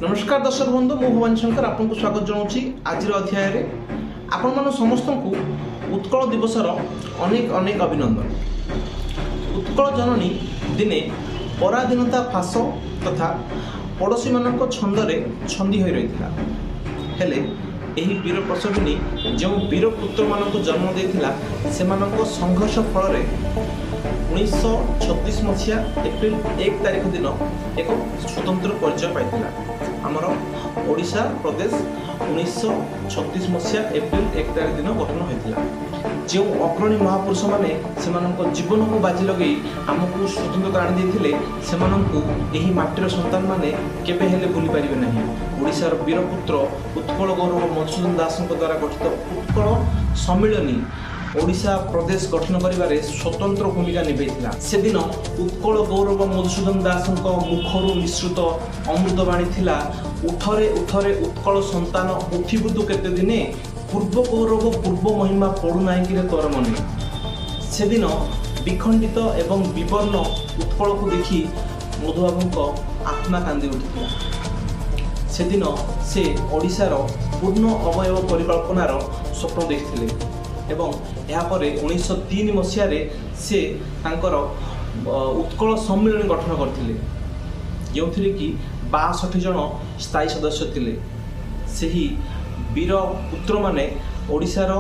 नमस्कार दर्शक बंधु मु भुवन शंकर आपको स्वागत जनाऊँगी आज अध्याय आपण मान समस्त को उत्कल दिवसर अनेक अनेक अभिनंदन। उत्कल जननी दिने पराधीनता फास तथा पड़ोशी मान छंदे छंदी हो रही हेले एही वीर प्रसविनी जो वीर पुत्र मान जन्म देता से संघर्ष फल 1936 मसीहा एप्रिल 1 तारिख दिन एक स्वतंत्र परिचय पाई आमर ओडिशा प्रदेश 1936 मसीहा एप्रिल 1 तारिख दिन गठन होता जो अग्रणी महापुरुष मैंने से जीवन को बाजी लगे आमको स्वतंत्रता आनी से मटीर सन्तान मैंने केबे हेले भूली पारे ना। ओडिशार वीरपुत्र उत्कल गौरव मधुसूदन दास द्वारा गठित उत्कल सम्मिलनी ओडिशा प्रदेश गठन करिबारे स्वतंत्र भूमिका निभाइथिला। से दिन उत्कल गौरव मधुसूदन दास मुखर निश्रुत अमृतवाणी थिला, उठरे उठरे उत्कल संतान उठिबुदु केते दिने पूर्व गौरव पूर्व महिमा पड़ू नाइकी तोर मने। से दिन विखंडित एवं विवर्ण उत्कल को देखि मधुबाबू आत्मा कांदी उठिथिला। से दिन से ओडिशार पूर्ण अवयव परिकल्पनार स्वप्न देखिथिले एवं यापर 1903 मसीह से तांकर उत्कल सम्मिलन गठन करथिले जो कि 62 जन स्थायी सदस्य थिले। सही वीर पुत्र माने ओडिशार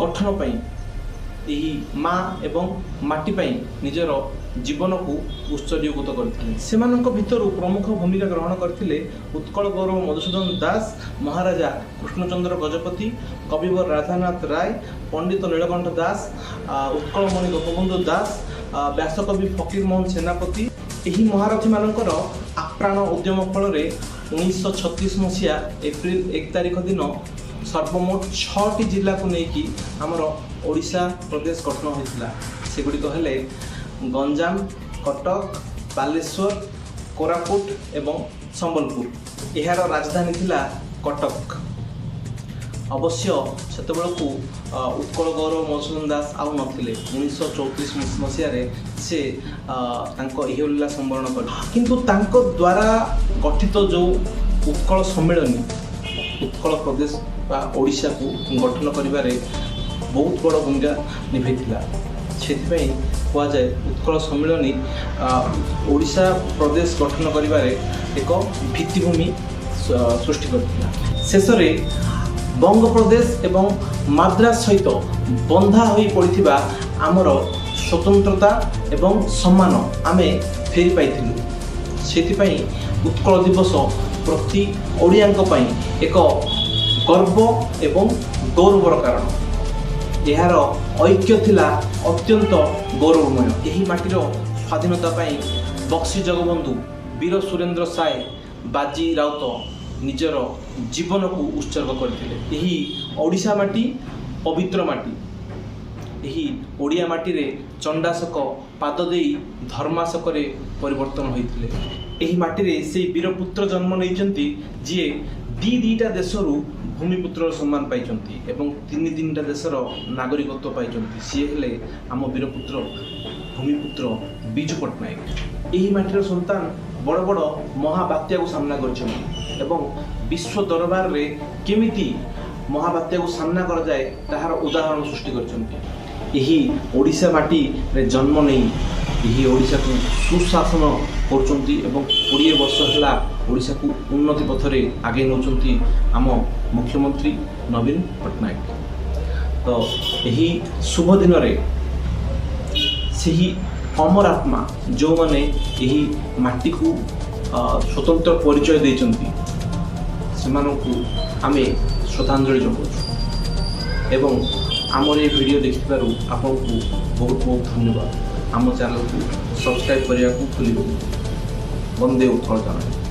गठन पई एही माँ एवं माटी पई निजर जीवन को उत्सर्गीकृत करथिले। सेमानक भितर प्रमुख भूमिका ग्रहण करथिले उत्कल गौरव मधुसूदन दास, महाराजा कृष्णचंद्र गजपति, कविवर राधानाथ राय, पंडित नीलकंठ दास, उत्कलमणि गोपबंधु दास, व्यासकवि फकीर मोहन सेनापति। एही महारथी मानकर आप्राण उद्यम फल 1936 मसीहा एप्रिल 1 तारिख दिन सर्वमोट 6टी जिला को लेकिन आमर ओडिशा प्रदेश गठन होता। सेगुड़िक हेले गंजाम, कटक, बालेश्वर, कोरापुट एवं संबलपुर। यार राजधानी थिला कटक। अवश्य सेतबेलू उत्कल गौरव मधुसूदन दास आउ नथिले। 1934 मसीह से इहलीला संवरण कर किंतु तांको द्वारा गठित जो उत्कल सम्मिलनी उत्कल प्रदेश बा ओडिशा को गठन करिबारे बहुत बड़ भूमिका निभाइथिला। से कह जाए उत्कल सम्मिलनी ओडिशा प्रदेश गठन करिबारे एक भित्तिभूमि सृष्टि करथिला। शेष में बंग प्रदेश एवं मद्रास सहित बंधा होई पड़िथिबा आमर स्वतंत्रता एवं सम्मान आमे फेरी पाइथिलु। सेथिपई उत्कल दिवस प्रति ओडियांक पई एक गर्व एवं गौरवर कारण। यार ऐक्य थिला अत्यंत गौरवमय। यही माटीर स्वाधीनता पाई बक्सी जगबंधु, वीर सुरेंद्र साय, बाजी राउत निजर जीवन को उत्सर्ग करथिले। यही ओडिशा माटी पवित्र माटी। यही ओडिया माटी रे चंडाशक पाद देई धर्माशक रे परिवर्तन होइथिले। यही माटी रे से वीरपुत्र जन्म नैचंती जे दीटा देशरू भूमिपुत्र सम्मान पाइचंती एवं 3 देशर नागरिकत्व पाइचंती। सी हेले आम वीरपुत्र भूमिपुत्र बिजू पट्टनायक। यही माटीर सन्तान बड़ बड़ महाबात्या को सामना करछंती एवं विश्व दरबार रे केमिति महाबात्या को सामना कर जाए ताहार उदाहरण सृष्टि करछंती। यही ओडिशा माटी रे जन्म नहीं यही ओडिशा को सुशासन करछंती एवं 20 वर्ष होला ओडिशा को उन्नति पथरे आगे नौचंती आम मुख्यमंत्री नवीन पट्टनायक। तो यही शुभ दिन रे सही अमर आत्मा जो माने यही माटी को स्वतंत्र परिचय देचंती सेमानकु आमे श्रद्धांजलि जनाऊँ एवं आमर ये वीडियो देखिबारु आपको बहुत बहुत धन्यवाद। आम चैनल को सब्सक्राइब करने को भूलिबेनि। वंदे उत्कल जननी।